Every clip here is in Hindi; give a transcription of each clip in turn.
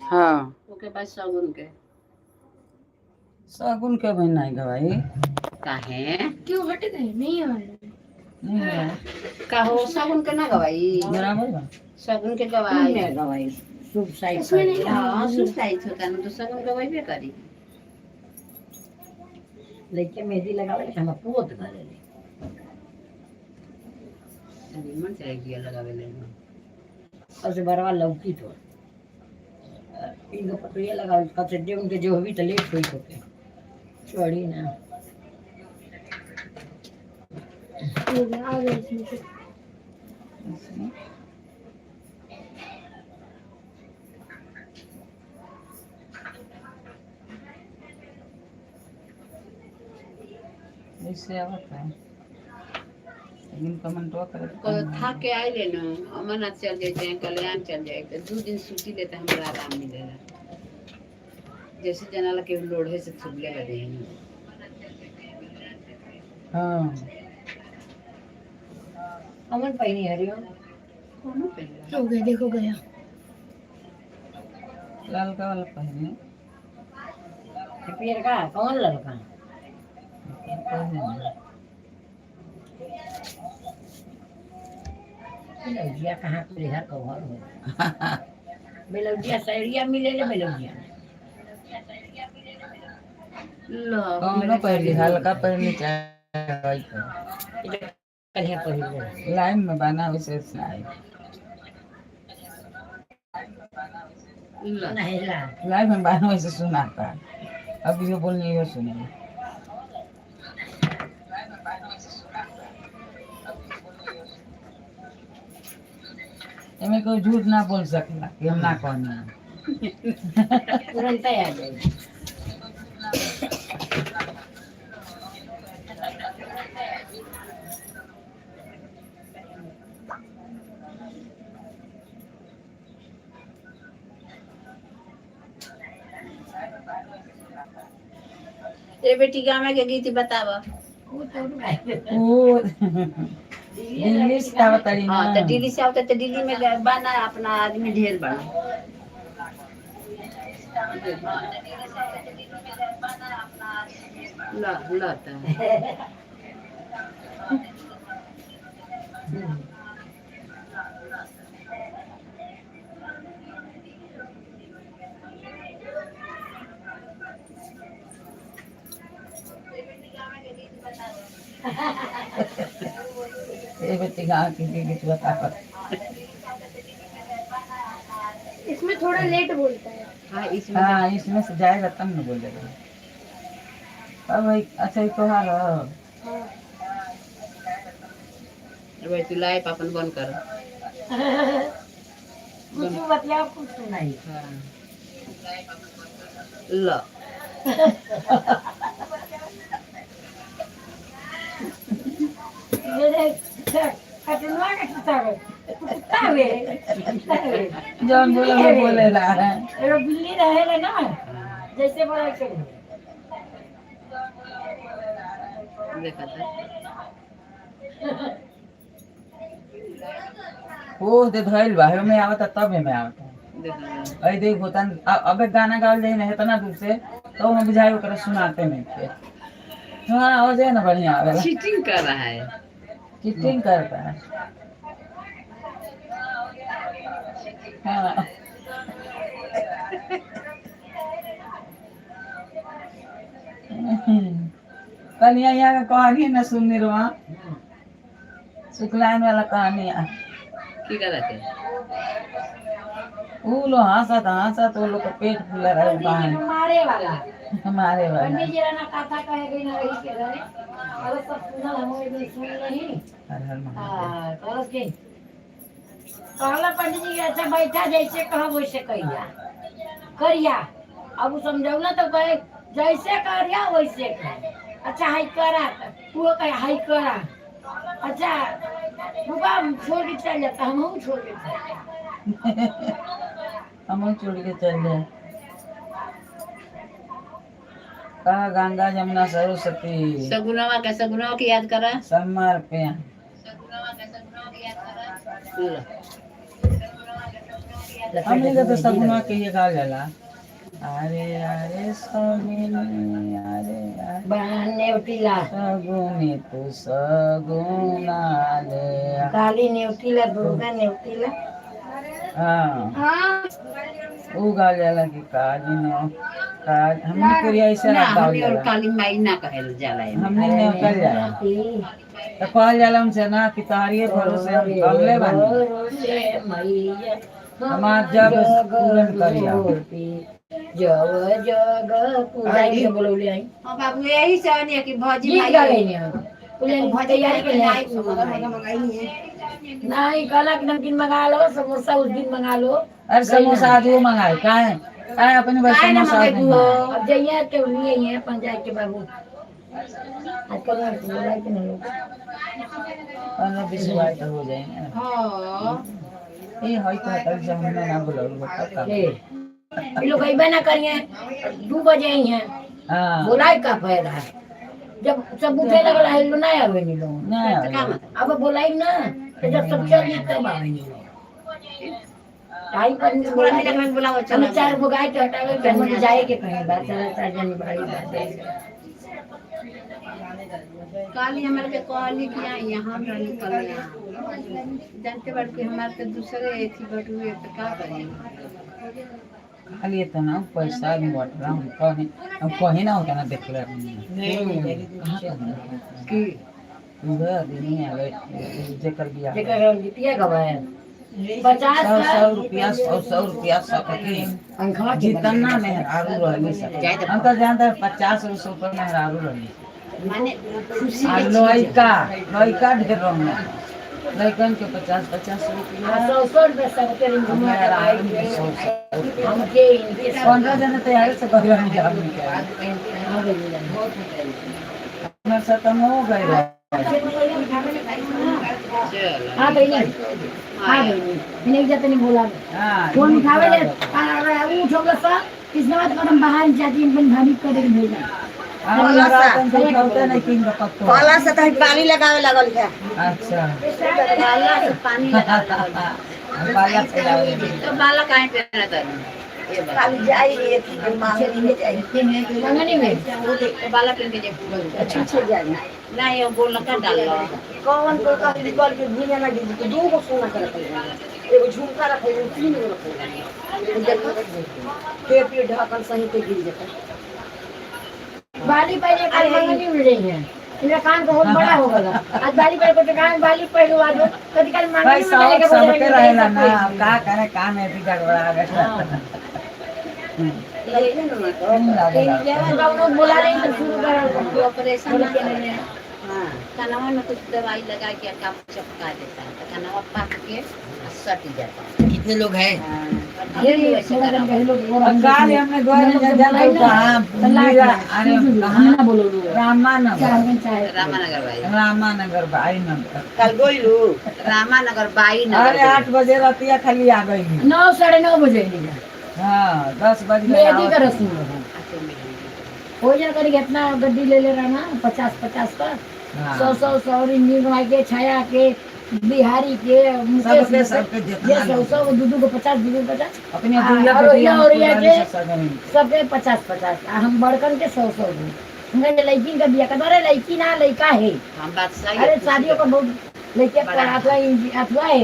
हाँ ओके बाद शगुन के भाई नहीं गवाई काहे क्यों हट गए? नहीं आ रहे नहीं गवाई कहो शगुन के ना गवाई बराबर बा शगुन के गवाई गवाई शुभ साइड उसमें नहीं हाँ सुसाइड होता ना तो शगुन गवाई भी करी लेके मेहंदी लगावे हम पोत गले मन से दिया लगावे ले सबसे बड़वा लौकी तो इनको पतरिया लगा कसे दे उनके जो भी तो लेट हुई तो के छोड़ी ना हो गया आ गए इसमें से। ऐसे आवत है लेकिन कमेंटवा करे था के आई ले ना अमरनाथ चल जाते हैं कल्याण चल जाए तो 2 दिन छुट्टी लेते हमरा आराम मिलेगा जैसे जनाला के लोढ़े से छुपले लगे हाँ अमन पहिनी हरिओम कौन पहला हो गया देखो गया ललका वाला पहने पियर का कौन लड़का बेलौजिया कहाँ पे हर कवर हो बेलौजिया सैरिया मिले ले बेलौजिया लो कौनो पहली हल्का पहनी चाहे वही पहनी। कहीं पर लाइन में बना विशेष नहीं लो नहीं ला लाइन में बना वैसे सुनाता है अब ये बोलने ये सुनेंगे मैं कोई झूठ ना बोल सकला कि हम ना कहनी तुरंत आ जाए ए बेटी गामे के गीत बतावा वो तो गाय ओ दिल्ली से आवत रही ना हाँ तो दिल्ली से आवते तो दिल्ली में बना अपना आदमी ढेर बना ला ला ये बेटी गाँव की गीत बता कर इसमें थोड़ा लेट बोलता है हाँ इसमें से जाएगा तब न बोलेगा अब भाई अच्छा ये त्योहार हाँ भाई तू लाइट अपन बंद कर कुछ बतिया कुछ सुनाई ला मेरे कटनवा के कुत्ता वे जौन बोला वो बोलेला एगो बिल्ली रहेला ना जैसे बोला के देखा था वो दे धइल बा में आवता तब में आवता देखा अरे देख होता अबे गाना गावल जाए ना इतना दूर से तो हम बुझाए ओकरा सुनाते नहीं थे हाँ आवाज है ना बढ़िया आवेला चीटिंग कर रहा है चीटिंग करता है हाँ कल यहाँ का कहानी न सुननी रहा शुक्लायन वाला कहानी की कर रहे थे वो लोग हंसा तो लोग का पेट फूला रहा है मारे वाला हमारे वाला पंडित जी ना कथा कहे गई ना रही के रहे और सब सुना हम एक सुन नहीं हर हर महादेव। हां तो के कहला पंडित जी अच्छा बैठा जैसे कहा वैसे कहिया करिया अब वो समझौला तो कहे जैसे करिया वैसे कर अच्छा हाई करा वो कहे हाई करा अच्छा रुका छोड़ के चल जाता हम छोड़ के चल हम छोड़ के चल जाए कहा गंगा जमुना सरस्वती सगुनवा की याद करा समर्पया हमने का तो सगुना के ये गाल जाला। अरे अरे सगुनी अरे अरे बहन नेवटीला सगुनी तू सगुना ले। काली नेवटीला दुर्गा नेवटीला हाँ हाँ वो गाल जाला कि काली ने काल हमने पूरी ऐसे ना गाल हमें और जाला। काली माई ना कहल जाला एमे। हमने ने कल जाला तो कहल जाला हमसे ना कि तारिये भरोसे हम कमले बानी भरोसे मैया हमार जग पूरन करिया। जग जग पूजा के बोलौले आई हाँ बाबू यही चाहनी कि भौजी गीत भाई गाले ने पुलन भौजी तैयारी के भाई लिए नहीं काला के नमकीन मंगा लो समोसा उस दिन मंगा लो अरे समोसा आज वो मंगाए काहे काहे अपने बस काहे ना समोसा मंगाई नहीं तू? मंगाए। अब जइया के लिए है पंचायत के बाबू आजकल ना बोला कि नहीं लोग 15-20 बार तो हो जाए ना। हाँ ये हई तो तक से हमने ना बुलाऊ बता ले ये लोग अइबे ना करिए 2 बजे ही हैं हां बोलाई का फायदा है जब सब उठे लगल है लो ना आवे नहीं लोग ना अब बोलाई ना तो जब सब चल गई तब आवे नहीं लोग टाइम पर नहीं थोड़ा बोला मिनट में बुलाओ हम चलो 4 बुगाई के हटावे घर में जाए के कहीं बात 4 जन बड़ी बात है काली हमारे के कहली कि यहाँ रही कल यहाँ जानते बाड़ के हमारे के दूसरे एथी बटुए तो का करी खाली तो ना पैसा नहीं बट रहा हूं कहीं ना होता ना देख ले कि उधर दिन में आवे जेकर बियाह जेकर जितिया गवाए 50 100 रुपया 100 रुपया सबके अंखा जितना मेहरारू रहली सब हम तो जानते हैं 50 पर मेहरारू रहली माने खुशी आ के चीज लइका ढेर रहना लइकन के 50 रुपया 100 रुपए सबके रिंग में मेहरारू लगाई के 100 हमके इनके 15 जन तैयारी से कर रहे हैं हम के आ गई हमर से तो हो गए रहे चल आ गई आ गई नहीं जाते नहीं बोला हां फोन उठावे ले ऊ उठोगे सा किसने बात कदम बाहर जाती इन भाभी कर के भेजा हम रातन से उठाते नहीं किन पत्तो पाला से तही पानी लगावे लगल है अच्छा बाला से पानी लगा बाला से लावे तो बाला काहे पहना तारी ये बात खाली जाई ये थी मांगे नहीं जाई मंगनी में तो बाला पहन के जे अच्छा अच्छा जाई ना ये गोल का डाल लो कौन को का निकल के दुनिया में गिर के 2 गो सोना कर एगो झुमका रखे 3 गो रखे देखो पेट ढकल सही पे गिर जाता बाली पहले कल मंगनी मिल रही है मेरा कान बहुत बड़ा हो गया आज बाली पहले को कान बाली पहले आज कभी कल भाई मंगनी में लेके सबके रहेला ना का करे काम में भी गड़बड़ा गया लगे ना लोग बोला नहीं तो शुरू करा ऑपरेशन हां कनवा में कुछ दवाई लगा के कप चपका देता है तो कनवा पक के सट जाता है कितने लोग हैं ये थोड़ा दिन पहले लोग काल हमने द्वार में जाना कहां मेरा अरे कहां ना बोलो रामानगर रामानगर भाई नंबर कल गोइलू रामानगर बाई अरे नगर 8 बजे रातिया खाली आ गई 9 9:30 बजे हां 10 बजे मेहंदी का रस्म हो जाए करी कितना गड्डी ले ले रहा ना 50 का 100 निर्मला के छाया के बिहारी के सबके मुकेश सबके ये जितना 100 दूध को 50 दूध 50 अपने आ, दुनिया और पे ये और ये के सगन सबके 50 हम बड़कन के 100 दूध हमने लड़की का बिया कर अरे लड़की ना लड़का है हम बात सही अरे शादियों का बहुत लड़के अथवा है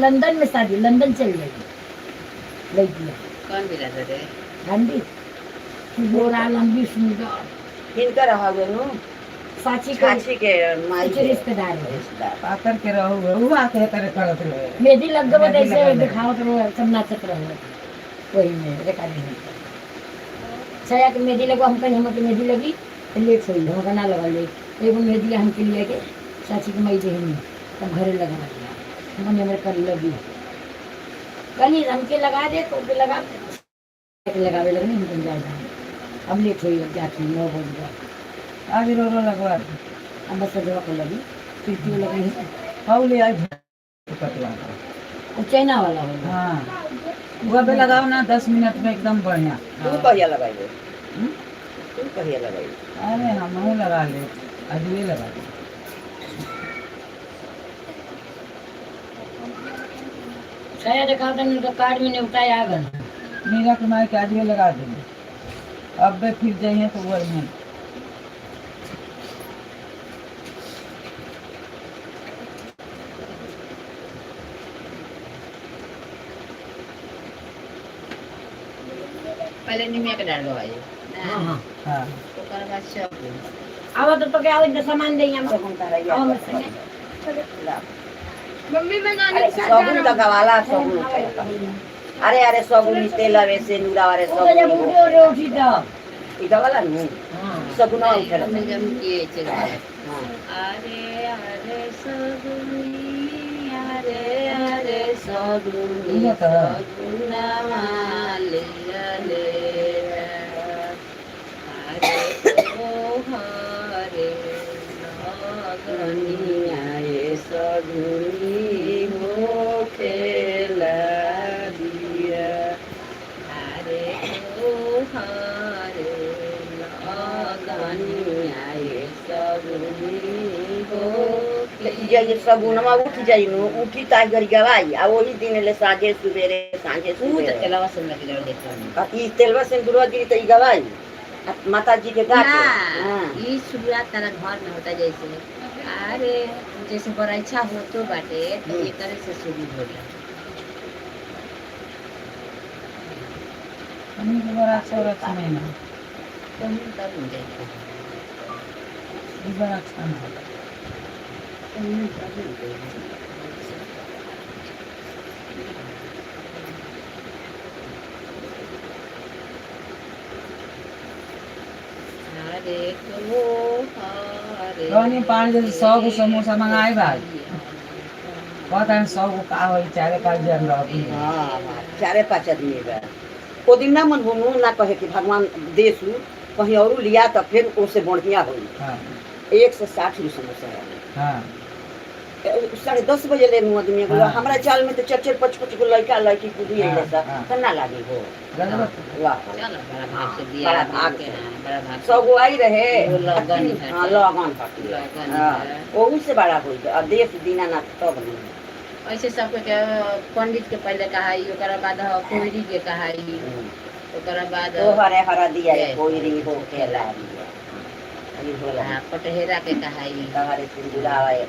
लंदन में शादी लंदन चल जाएगी लड़की कौन बिरादर रे ठंडी गोरा लंबी सुंदर इनका रहा गनु साची छाछी के माई कुछ रिश्तेदार है पाकर के रहू वो आके करे करत रहे मेहंदी लग गए मेहंदी ऐसे लगल है। दिखावत रहो सब नाचत रहो वही में रिकॉर्डिंग में छया के मेहंदी लगवा हमके हमके मेहंदी लगी तो लेट होई हमका ना लगा ले एगो मेहंदी हमके लिए के चाची के मई देहनी तब घरे लगा दिया हमने हमरे कर लगी कल हमके लगा दे तो के लगा के लगावे लगनी हम जाए अब लेट होई अब जाती 9 बजे आज रो लगवा अब बस जगह को लगी खिड़की लगाई हौले आज कटवा वो चाइना वाला होगा हां वो पे लगाओ ना 10 मिनट में एकदम बढ़िया तू कहिया लगाई हम्म? तू कहिया लगाई अरे हम लगा ले आज ये लगा ले छाया दिखाओ तो उनका कार्ड में निपटाए आ गए मीरा के माई के आज भी लगा देंगे अब वे फिर जाइए तो वो में पहले निमिया के डाल गवाई हाँ हाँ हाँ ओकर बाद सब अब तो क्या हो सामान देंगे हम सब तारा आओ याद मैं संगे मम्मी मैं नानी अरे के साथ जा सबून रहा हूँ। लगावाला सबून उठाया अरे अरे सबून तेल हवे से नूरा वाले वो तो जब सबून उठे रे उठी तो इदा वाला नु हाँ सबून उठा में जम किए चल हां अरे अरे सगुनी अरे सगुनी ये तो है। सगुना माले ले अरे ओ हरे लगनी आए सगुनी हो खेला दिया अरे ओ हरे लगनी आए सगुनी हो ये सबूनमा उठ जाई नु उठी ता घर गवाई आ वही दिन ले साजे सुबेरे सांझे तू तो सुबेरे तेलावा से लग जाओ देखो ई तेलवा से गुरुआ गिरी त ई गवाई माता जी के गाते ना ई शुरुआत तेरा घर में होता जैसे अरे जैसे बड़ा इच्छा हो तो बाटे तो ये तरह से शुरू होला हमनी के बड़ा अच्छा और अच्छा नहीं ना तुम तब हो जाए ये बड़ा अच्छा ना तुम तब हो जाए अरे तो हरे रोनी पानी जैसे 100 को समोसा मंगाए भाई पता है 100 को का होई चारे का जन रही हां चारे पांच आदमी बा ओ दिन ना मन होनु ना कहे कि भगवान देसु कहीं और लिया त फिर ओसे बढ़िया होई हाँ 160 रुपए समोसा है हाँ 10:30 बजे ले नु आदमी हाँ। हमरा चाल में तो 4-5 को लड़का लड़की कूदी हाँ, है सा हाँ। कन्ना लागी हो गजब वाह चलो बड़ा भाग से दिया बड़ा भाग के से। हाँ, बड़ा भाग से। सब वो आई रहे वो लगन है। हां लगन हटी लगन हां है। ओहू से बड़ा होई अब देश दीनानाथ तब नहीं ऐसे सबके के पंडित के पहले कहाई ओकरा बाद कोईरी के कहाई ओकरा बाद तो हरे हरा दिया जय। कोई री हो के ला दिया अभी होला हाँ, पटहेरा के कहाई तहरे सिंदूरा आए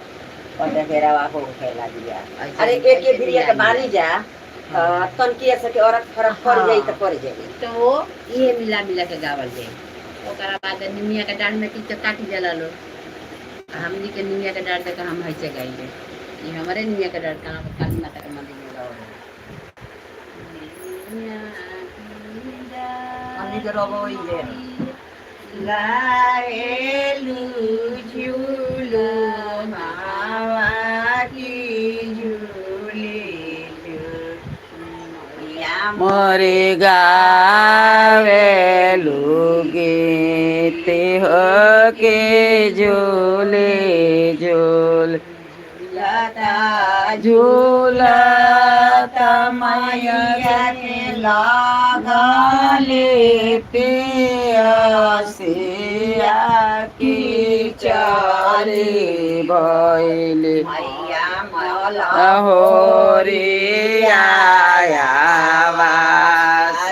पटे घेरावा हो खेला दिया ऐसे- अरे एक ऐसे एक भिरिया के दिया बानी जा तनकी ऐसे के औरत फरक पड़ जाई त पड़ जाई तो वो ये मिला मिला के गावल जाए ओकरा बाद निमिया के डाढ़ में टीचर काटी जला लो हमनी के निमिया के डाढ़ तक हम ऐसे गाइले ये हमारे निमिया के डाढ़ कहाँ पर काली माता के मंदिर में गाओ हमनी के रोबो ई जे लाएलु झूलो मावा की झूली मोरे गावे लुगीते हो के झूले झूल लता झूलता मैया के लागले पियासिया की चारे भइले हो रे आया वास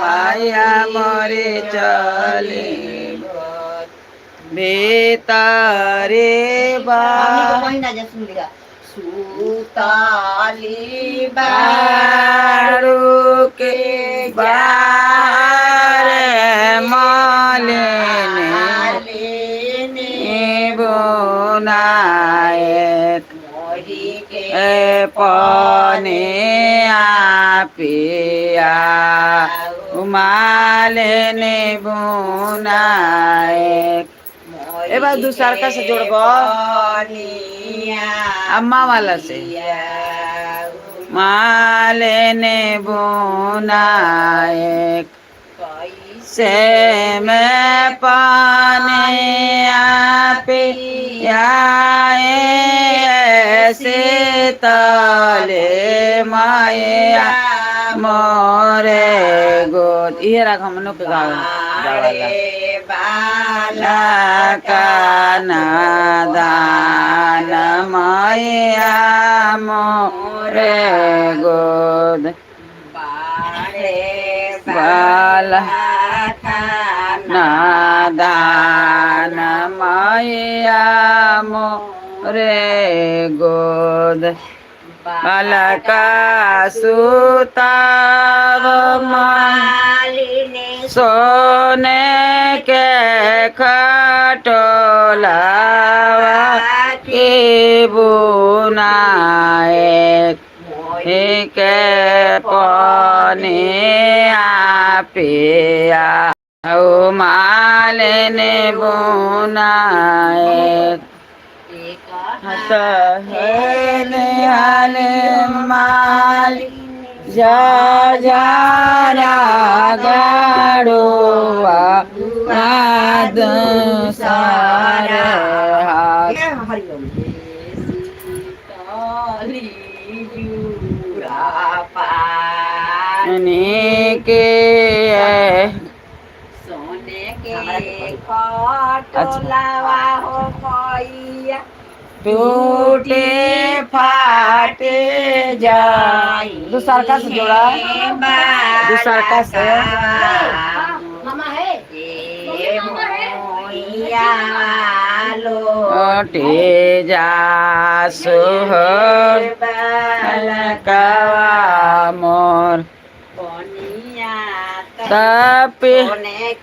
माया मोरे चले बेतारे बा सुताली बारू के बारे मालेने बोनाए पने आपिया मालेने बोनाए ए बार दूसरा का से जोड़बो अम्मा वाला से मालेने बोनाए से मैं पाने आपे आए से तले माया मोरे गोद ये राग हम लोग गावला बाला का नादान मैया मोरे गोद बाला का नादान मैया मोरे गोद बालका सुताव मालिनी सोने के खटोलावा के बुनाए के पने पिया मालिनी बुनाए हाले माली जा गाड़ोआ आद सारे हाथ के सोने के खटोलावा हो मैया टूटे फाटे जाई दूसरा का से जोड़ा दूसरा का से मामा है लोटे जा सुहर बालका मोर तपे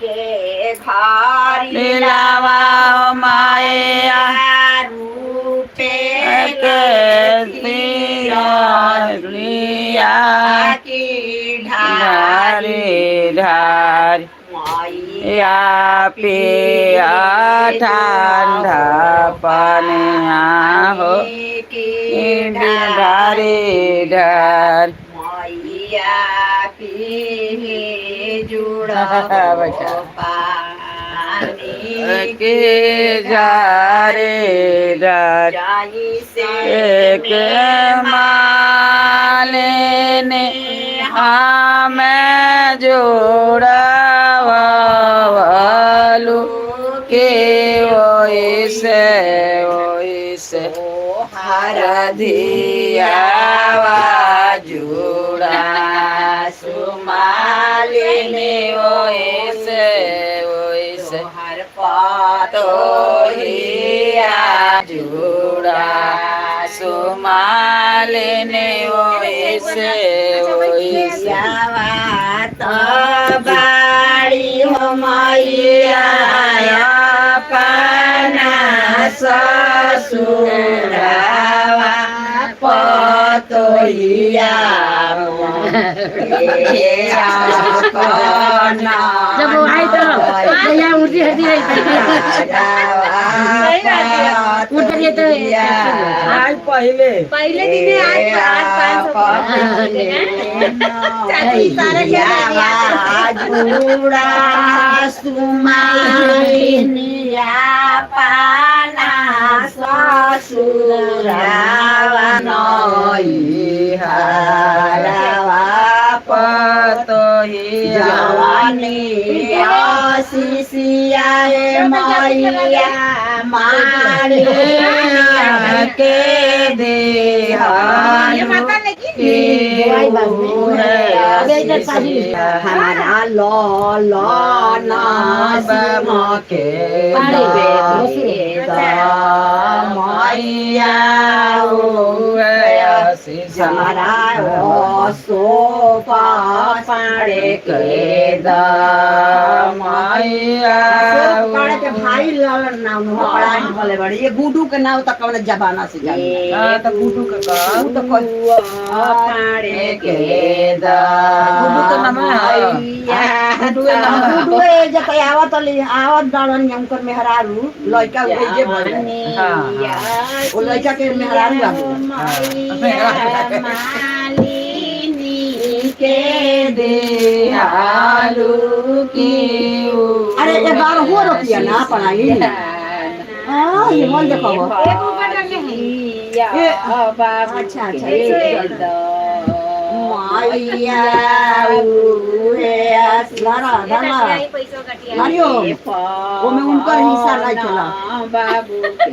के घर लावा माया लिया की ढारी ढार या पिया ठंडा पनिया हो ढारी ढार मैया पी जुड़ा के जारे जाई से के मालेने हमें जोड़ावालू के ओइसे हर दियावा जुड़ा सुमालिनी ओइसे हर पातो हिया जुड़ा सुमालिनी ओइसे तो बाड़ी हो मैया अपना ससुरावा पतोहिया जब वो आई तो यहाँ उड़ती हटी है उड़ती है तो आज पहले पहले दिन आज 500 जुड़ा सुमालिनिया पाना ससुरावा नई हरावा पतोहिया जवानी आशीषिया मैया मारे के दे हमारा लो के मैया हमारा सोफा पाड़े के मैया के भाई नाम बोले बड़ी ये गुडू के नाम तक कौन जमाना से जाने तो गुडू के तो पाड़े के गुडू के नाम है गुडू के नाम गुडू जे कई आवत डालन यंकर मेहरारू लइका उजे जे भरनी ओ लइका के मेहरारू मालिनी के दे आलू की अरे ये 12 रुपया ना पड़ाई हां ये बोल देखो अच्छा मैया उहे असलारा धाला मारियो ओमे उनकर हिस्सा नहीं चला बाबू के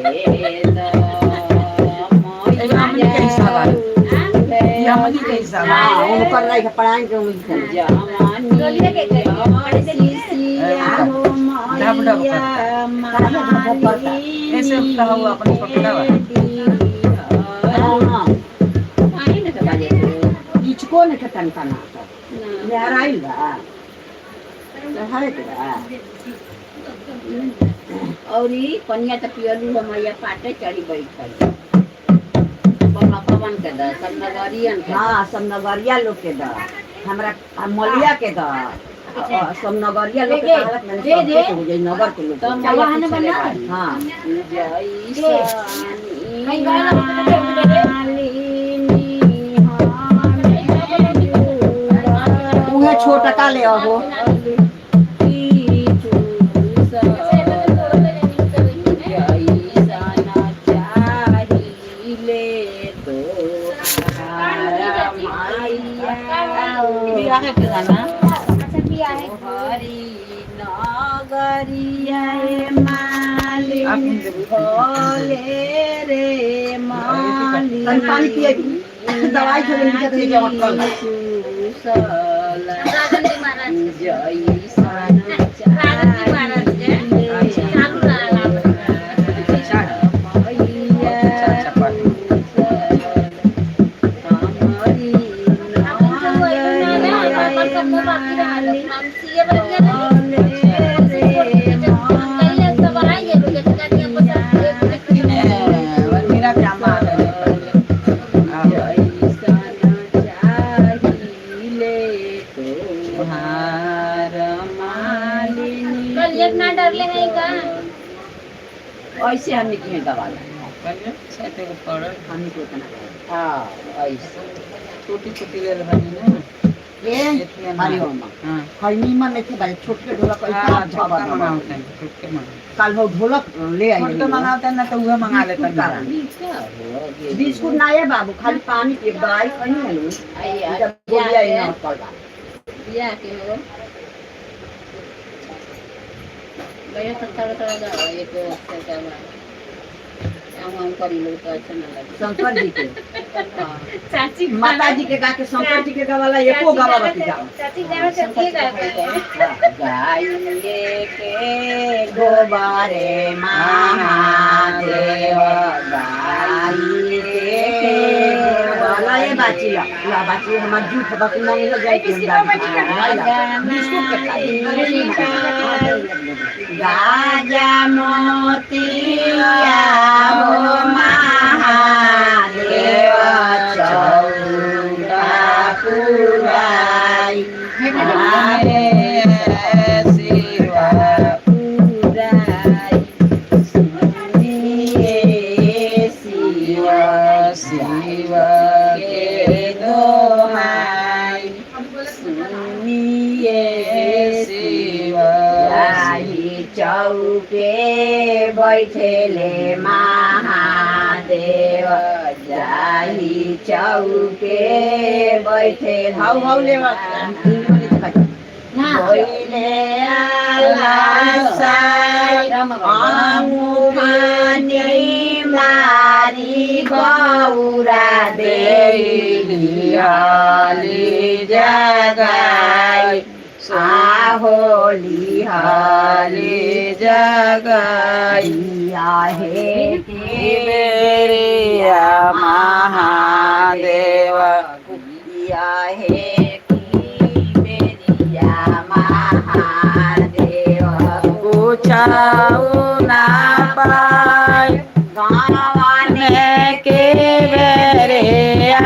हमनी के हिस्सा बा ये हमनी के हिस्सा बा हां उनकर नहीं के पढ़ाई के उनके ऐसे कहा हुआ अपने पकड़ा हुआ हां किचको ने के तन तना मेरा आइल बा है के और ई पनिया त पियलू हमैया पाटे चढ़ी बैठल पवन के द सब नगरियन के हां सब नगरिया लोग के द हमरा मलिया के द सब नगरिया लोग के हालत में दे दे हो जाई नगर के लोग तो जवान बना हां कहीं गए ना उहे छोटा का ले आहो पानी पिए दवाई थोड़ी निकल के जमा कर ऐसे हमने किए दवा हमने को इतना हाँ ऐसे छोटी छोटी ले बनी ना ये हरी ओम हां हई नीमन में थे भाई छोटे ढोलक हां का छोटा मंगाते हैं छोटे मंगाते कल हो ढोलक ले आई छोटे मंगाते हैं ना तो वो मंगा लेते हैं बिस्कुट ना है बाबू खाली पानी के दवाई कहीं है लो जब बोलिया ही ना पड़ता या के हो गया तो थोड़ा दा एक का हम करी लो तो अच्छा ना लगे शंकर जी के चाची माता जी के गा के शंकर जी के गावाला एको गावा बती जाओ चाची जानो चाची गाइए के गोबारे महादेव गाइए के वाला ये बाची ला बाची हमार झूठ बाकी मांगे लग जाए कि बिस्कुट के खाई गाजा मोतिया हो महादेव चौड़ा पुराई हरे शिवा पुराई सुनिए शिवा शिवा के दोहाई सुनिए शिवा चौके बैठेले महादेव जाही चौके बैठे हौ हौले भइले आलासाई आमु पानी मारी गौरा देली हाली जगाई आहोली हाली जगाइया हे मेरिया महादेव या हे मेरिया महादेव पूछाऊ ना पाई गाने के बेरिया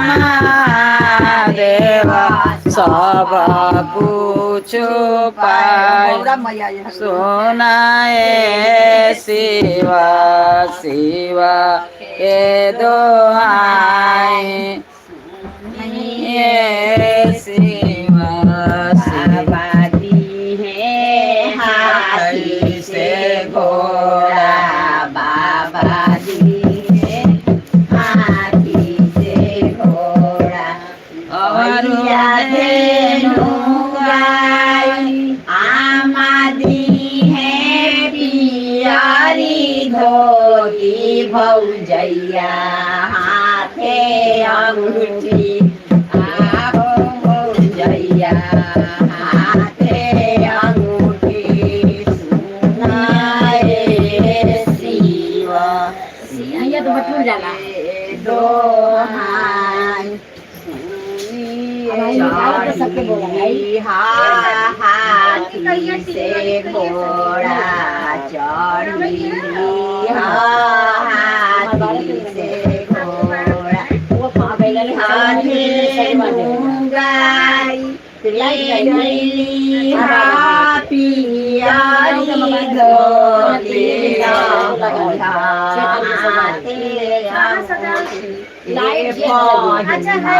महादेव सब पूछो पाए सुनाए शिवा शिवा के दोहाई ये शिवा शिवाजी है हाथी से घोड़ा बाबा जी है हाथी से घोड़ा और के बोला भाई हाथी से घोड़ा चढ़ी हाथी से घोड़ा वो कहाँ गया रे हाथी गाई तेरी पियारी धोती लाइट अच्छा है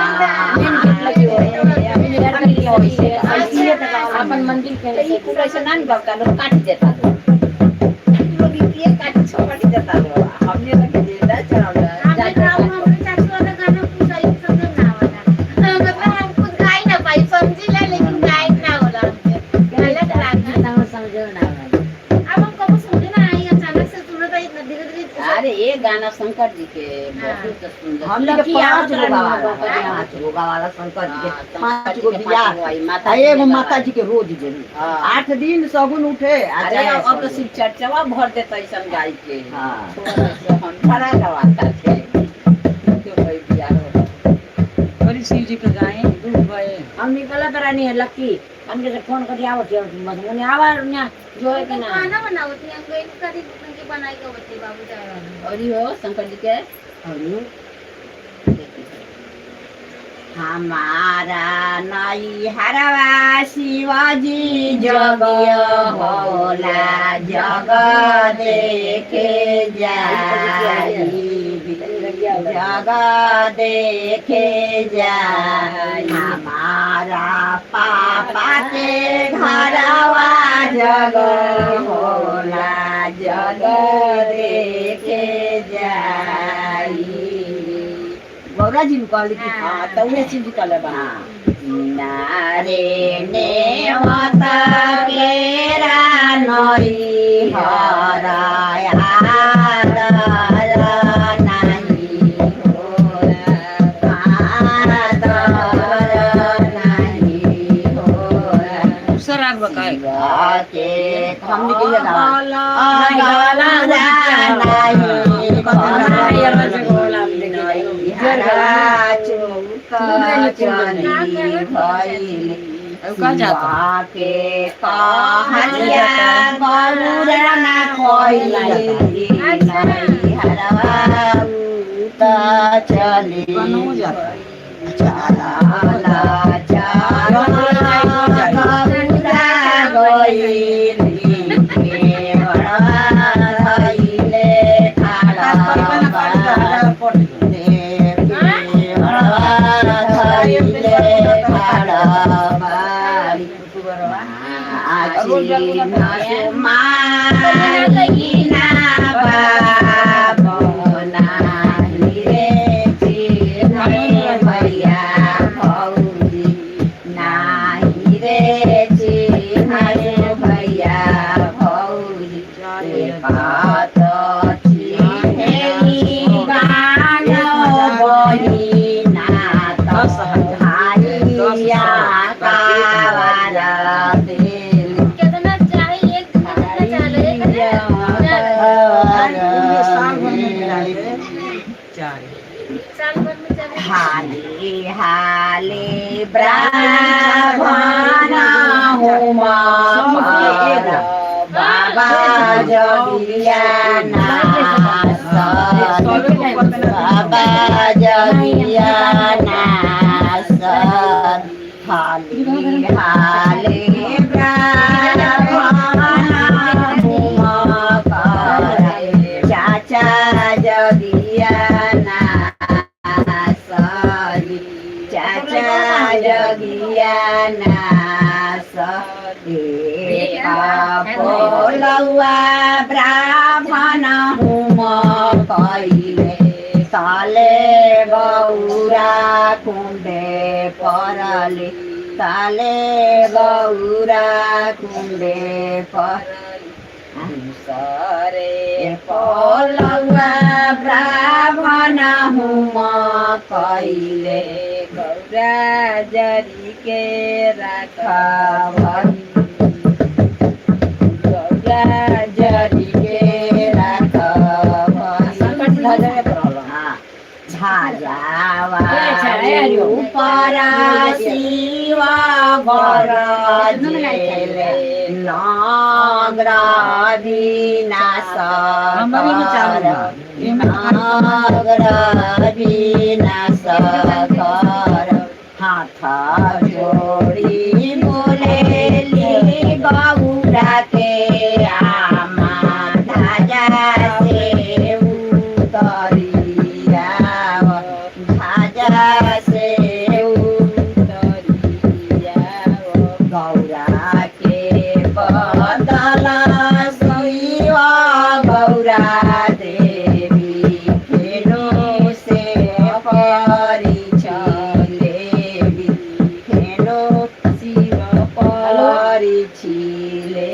अपन मंदिर के पूरा ऐसे ना बका लोग काट देता लोग ये काट छोड़ देता लोग हमने लगे देता चढ़ा अरे ये गाना शंकर जी के बहुत सुंदर हम लोग के पांच गो वाला शंकर जी के पांच गो बियाह एगो माता जी के रोज जे 8 दिन सगुन उठे अरे अब तो शिव चर्चा भर देता ऐसा गाय के हां हम खड़ा गवाता थे क्यों भाई बियाह बड़ी शिव जी के गाए डूब गए हम निकला करा नहीं है लक्की हमके से फोन कर दिया होती है मधुबनी आवा ना जो है कि ना खाना बनावती हम कोई कदी उनकी बनाई के होती बाबू जा और यो शंकर जी के हमारा नई हरवा शिवाजी जगिया होला जग देखे जाई जग देखे जाई हमारा पापा के घरवा जग होला जग देखे जाई गौरा जी कहली कि हाँ तो उन्हें चीज कल बना नारे ने माता केरा नई हराया नहीं होला नहीं होला सराग बकाए के हमने के गाला चली कितना चाहिए कितना चाहिए साल भर में चले हाले हाले ब्राह्मण होमा बाबा जगिया नास बाबा जगिया नास हाले हाले ब्राह्मण होमा चाचा जगिया चाचा जगिया नास बोलौआ ब्राह्मण हुम कैले साले गौरा कुंडे परले साले गौरा कुंडे सरे बोलौआ ब्राह्मण हुम कैले गौरा जरी के रखा गौरा जरी के रखा झाजावा ऊपर शिवा जेले नागरा विनाश नागरा विनाश कर हाथ जोड़ी बोलेली गौरा के आमा धाजा से उतरिया धाजा से उतरिया गौरा के बदल सोइया गौरा देवी फेनो से परिचलेवी फेनो शिव परिचिले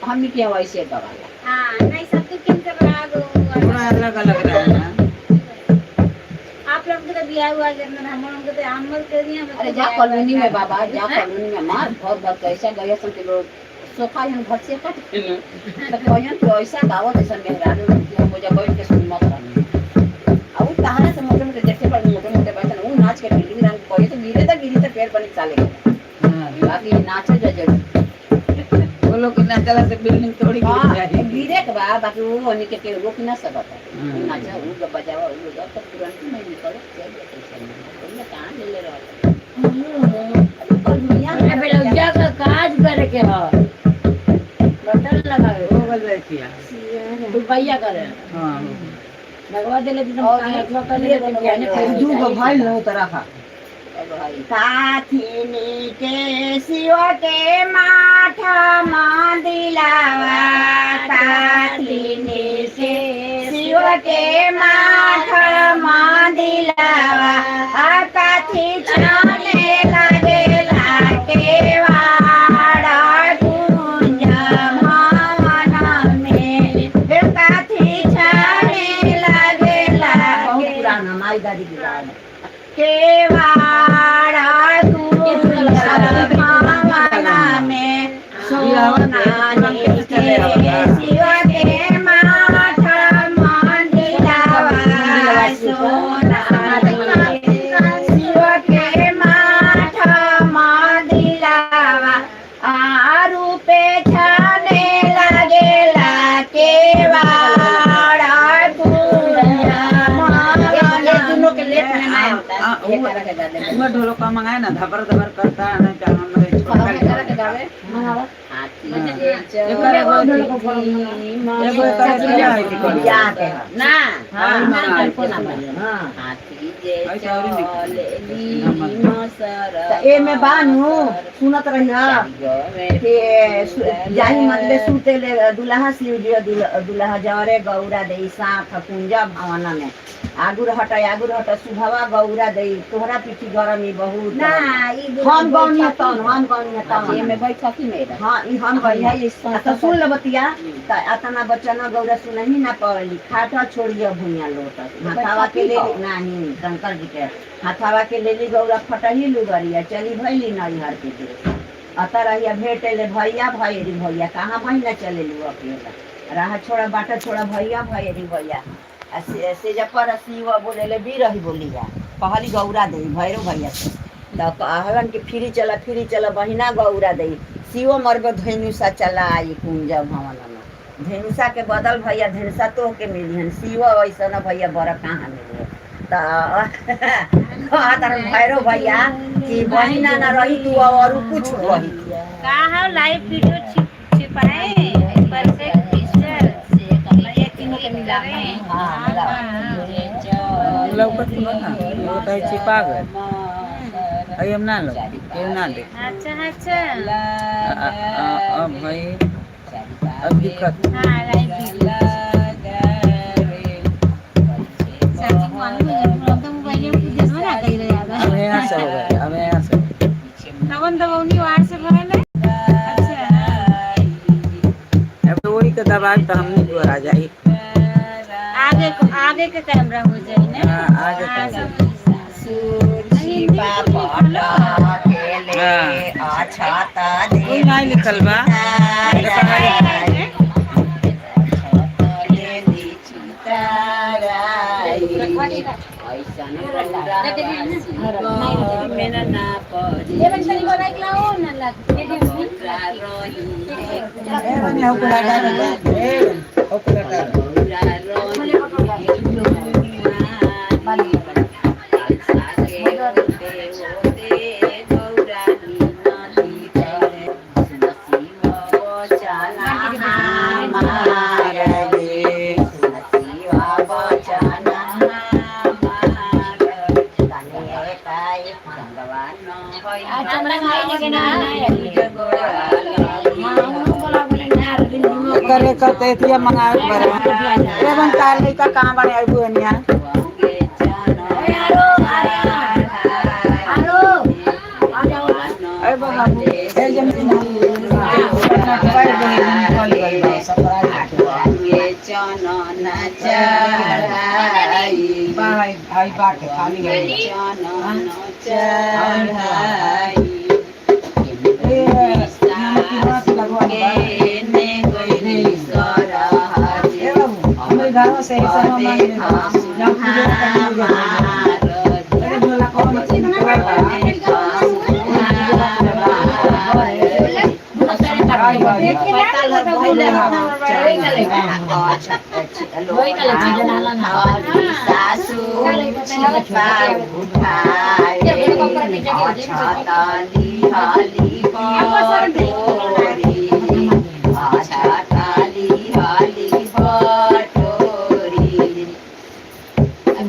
हमनी के वैसे गवाला हाँ नहीं सब तो किन से बना दो अलग अलग रहना आप लोग तो बिया हुआ करना हम लोग तो अमल कर दिया अरे जा कॉलोनी में बाबा जा कॉलोनी में मार बहुत बहुत कैसा गया सब के लोग सोफा यहाँ घर से काट तो कोयन तो ऐसा गावत ऐसा मेहरारू हम मुझे बैठ के सुन मत रहनी अब कहां से मोटे मोटे देखे पर मोटे मोटे बैठन वो नाच के बिल्डिंग रंग कोई तो गिरे तो पैर पर चले बाकी नाचे जो जरूर वो लोग ना चला से बिल्डिंग तोड़ी गिरे के बाद बाकी वो होने के रोक ना सकता नाचा वो बजावा वो लोग तो तुरंत नहीं निकल चल जाते तुमने कहां ले रहा अबे लौजा का काज करे के ह बटन लगावे हो गल किया तू भैया करे हां लगवा देले तुम काहे अथवा कर ले दू गो भाई लो तरह का काथिनी के शिव के माथा मंदिलावा काथिनी के शिव के माथा मंदिलावा काथी छाने लगे लाके वाड़ा कुंज मावना में काथी छाने लगे लाके पुराना माई दादी की बात केवाड़ा मावना में सोना के शिव के माथा मंदिलावा सोना शिव के माथा मंदिलावा आरू पे छाने लगेला केवाड़ा वो ढोलक का मंगाए ना धबर धबर करता है ना क्या हमारे छोटा ए में बानू सुनत रहिया के जाही मतलब सुते ले दुल्हा शिव जी दुल्हा जवरे गौरा दे साथ कुंजा भवना में आगुर हटा सुभवा गौरा दे तोहरा पीठी गरमी बहुत ना हम गौनी तन ये में बैठा की मेरा हां ई हम गई है तो सुन ले बतिया त अतना बच्चा ना गौरा सुनही ना पड़ली खाटा छोड़िया भुइया लोटस हाथावा के ले नाही शंकर जी के हाथावा के लेली गौरा फटही लुगरिया चली भइली नैहर के अता रहिया भेटे ले भैया भैरी भैया कहां महीना चले लू अकेला राह छोड़ा बाटा छोड़ा भैया भैरी भैया से जब पर शिव बोले ले भी रही बोलिया पहली गौरा दे भैरो भैया से कहलन कि फिरी चला बहिना गौरा दे शिव मर्ग धनुषा चला आई कुंज भवन में धनुषा के बदल भैया धनुषा तो के मिली हन शिव वैसा न भैया बड़ा कहाँ मिली तो भैरो भैया कि बहिना न रही तू और कुछ रही कहा लाइव वीडियो छिपाए परफेक्ट पिक्चर से ये तीनों के मिला लौकत ना वो तो छिपा गए अरे हम ना लो ये ना दे अच्छा अच्छा अब भाई अब दिक्कत हाँ लाइव वीडियो चाची मालूम है तो मोबाइल में कुछ ना कही रहे यार अब यहाँ से हो गए अब यहाँ से तवन तो उन्हीं वार्ड से भरल है अच्छा अब वही का दबाव तो हमने द्वार आ जाए आगे के कैमरा हो जाए ना आगे कोई नहीं लिखल बा ऐसा मेरा ना पड़ी ये बन तरी बनाई लाओ ना लग ये गौरा रही ए बने ओकरा डाल ए ओकरा डाल करे करते थिया मंगाए पर रे बन तार नहीं का कहां बने आई बुनिया ए बाबा ए जमीन भाई बने निकल गई सफराई चनन चढ़ाई भाई भाई बाटे खाली गई चनन चढ़ाई घर से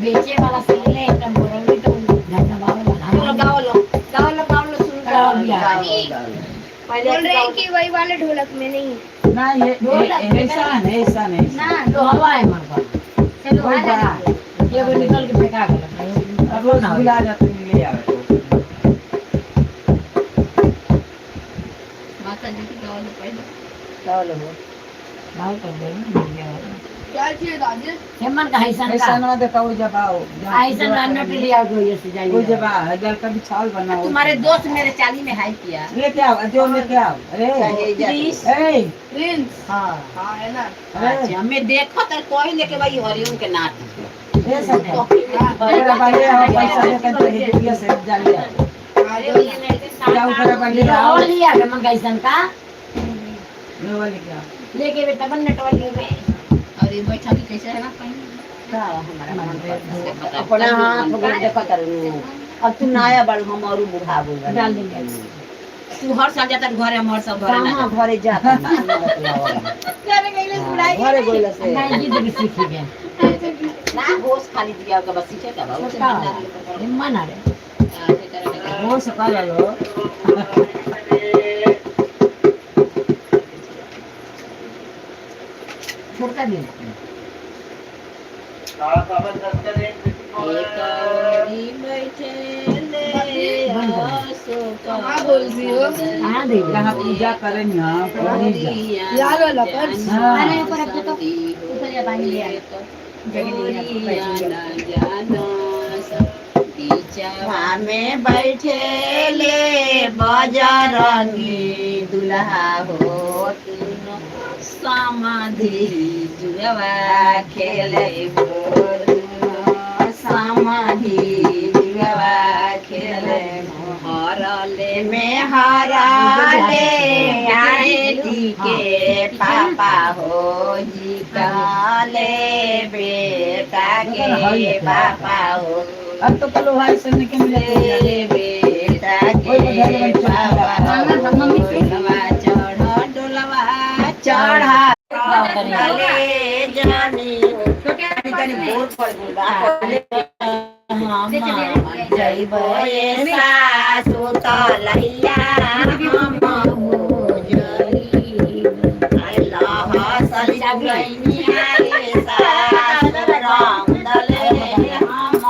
बेचे वाला सीले एकदम बोरंगी तो धंधा वाला बोल रहे हैं कि वही वाले ढोलक में नहीं ना ये ऐसा नहीं ना लोहा है हमारे पास चलो कोई आ जा ये वो निकल के फेंका कर अब रोज बुला जाते हैं ले आवे माता जी की गाँव में पहले चलो हो भाव कर दे क्या चाहिए दादी हेमन का ऐसा ऐसा ना देखा वो जब आओ ऐसा ना के लिए आ गई से जाइए वो जब हजाल का भी छाल बनाओ तुम्हारे दोस्त मेरे चाली में हाई किया लेके आओ जो लेके आओ अरे ए प्रिंस हां हाँ है ना अच्छा मैं देखो तो कोई लेके भाई हरिओम के नाट ये सब मेरा भाई हम पैसा लेकर चले दिया से जा लिया क्या ऊपर भाई आओ और लिया हेमन का ऐसा का ये वाले क्या लेके बेटा बन नेटवाली में और ये बैठा भी कैसे है ना कहीं अपना हाथ गोड़ देखत रहू अब तू नया बड़ हम और बुढ़ा बोल डाल देंगे तू हर साल जाता घर हम हर साल घर ना कहां घरे जाता घरे गोइला से नहीं जी भी सीखी गए ना होश खाली दिया का बस सीखे का बाबू हिम्मत आ रे वो सका लो छोटा दिन बैठे ले हाँ बोल रही हो हां दे यहाँ पूजा करें यहाँ यार वाला पर्स अरे ऊपर रख तो ऊपर या पानी ले आए में बैठे ले बजरंगी दुल्हा हो तीनों समाधि जुआ खेले समाधि जुआ खेले हरले में हरा ले आरती के पापा हो जी काले बेटा के पापा हो अब तो कलो भाई से निकल मिले बेटा के पापा डोलवा चढ़ा ले जानी तनी बोल पर हम जय बोए सासु तलैया हम हो जई अल्लाह सल्ला गईनिया रे सास राम दले हम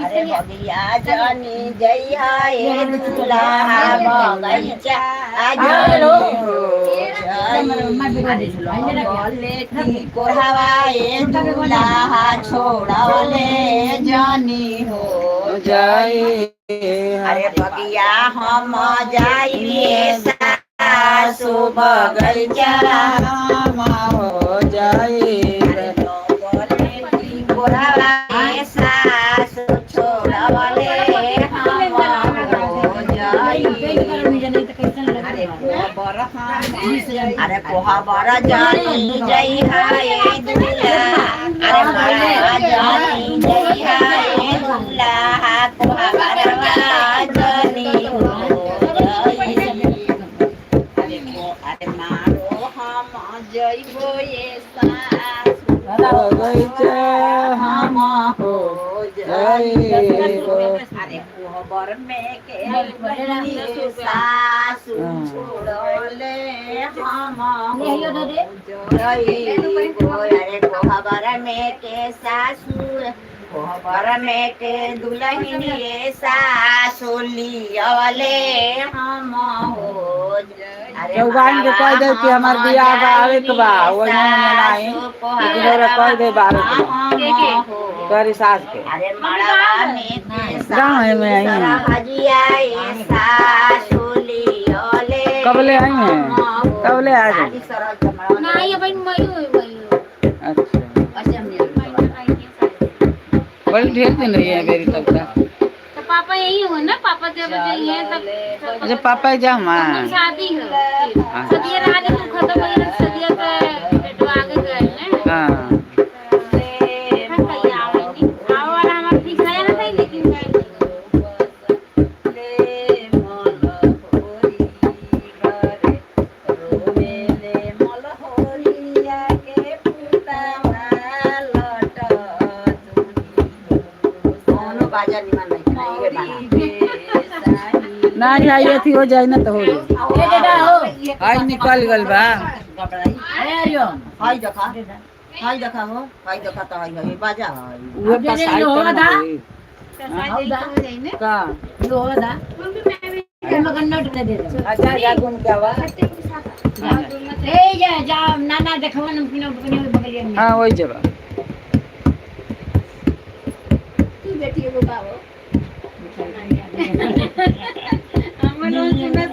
अरे बगिया जानी जइया ए दुल्हा बगैचा आजो लेती कोढ़ावा ए दुल्हा छोड़ले जानी हो जाए अरे बगिया हम जाइए सासु बगैचा हो जाए कोढ़ावा के सासु छोड़वले हम हो जाई अरे कोहबर जानी जई हाय दुल्हा अरे बड़ा जानी जई हाय दुल्हा कोहबर जानी हो अरे मारो हम जइबो ये सासु हम हो जइबो अरे कोहबर में के सासु छोड़ले हम हो जइबो अरे कोहबर में के सासु कोहबर में के दुल्हन ये सासु लियवले हम हो चौगान के कह दे कि हमार बियाह बा आवे के बा ओने नहीं इधर कह दे बारे के तोरी सास के अरे मड़वा में गाँव में आई हैं हजिया ये सासुलियोले कबले आई हैं कबले आ गए नहीं भाई मयूर अच्छा बड़ी ढेर दिन रही है मेरी तब तक तो पापा यही हो ना पापा जब जाइए तब अच्छा पापा जा मां शादी हो सदिया रहा के तू खत्म हो गया सदिया पे बेटवा आगे गए ना हां और हमार दिखाया ना था लेकिन ना आई थी हो जाए ना तो हो जाए आई निकल गल बा हाय देखा हो हाय देखा तो हाय बाजा हाय उहे पसाई का अच्छा जा घूम के आवा नाना देखवा बगलिया में हां वही जबा हमन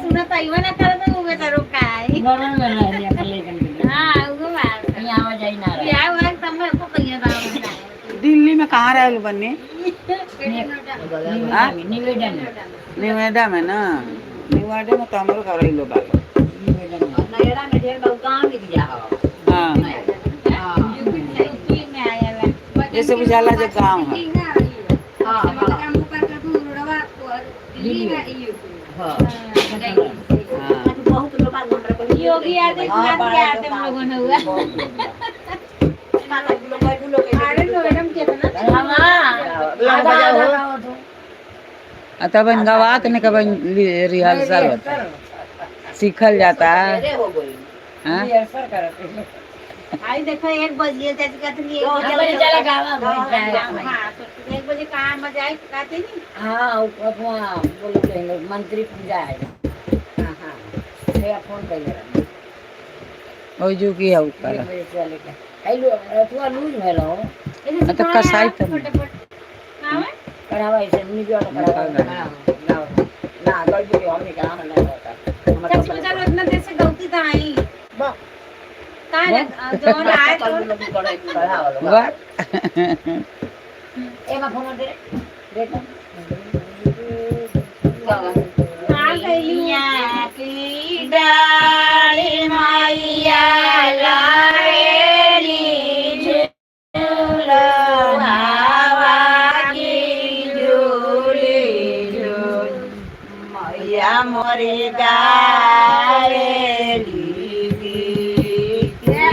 सुना ताइवा ना करत हो बेचारो काय हां उगो मार आवाज आई ना या वो तम को कहिया दाव दिल्ली में कहाँ रहल बने निवेदा में ना निवेदा में तो हमरो घर रहिलो बा नयरा में ढेर बहु गांव में दिया हो हां में आया जैसे बुझाला जो गांव है बहुत लोग हमरा को योगी आदित्यनाथ के आते हम लोगों ने हुआ मैडम कितना तब गवात ने कब रिहर्सल होता सीखल जाता है हाँ? आई देखो 1 बजे चाची कहते हैं चला गावा हाँ तो 1 बजे कहाँ मजा आए कहते नहीं हाँ बोलते हैं लोग मंत्री पूजा है फोन कर ओ जो की है ऊपर हेलो अथवा लूज भेलो तो कसाई तो कढ़ावा ऐसे नहीं जो कढ़ावा ना गलती के हमने कहा ना होता चाची बेचारो इतना देर से गलती था आई कहाँ जोन आए तो एमा फोन दे देखो हाँ कहिया की डाली मैया लाएली झूला हवा की झूली झूल मैया मोरी डालेली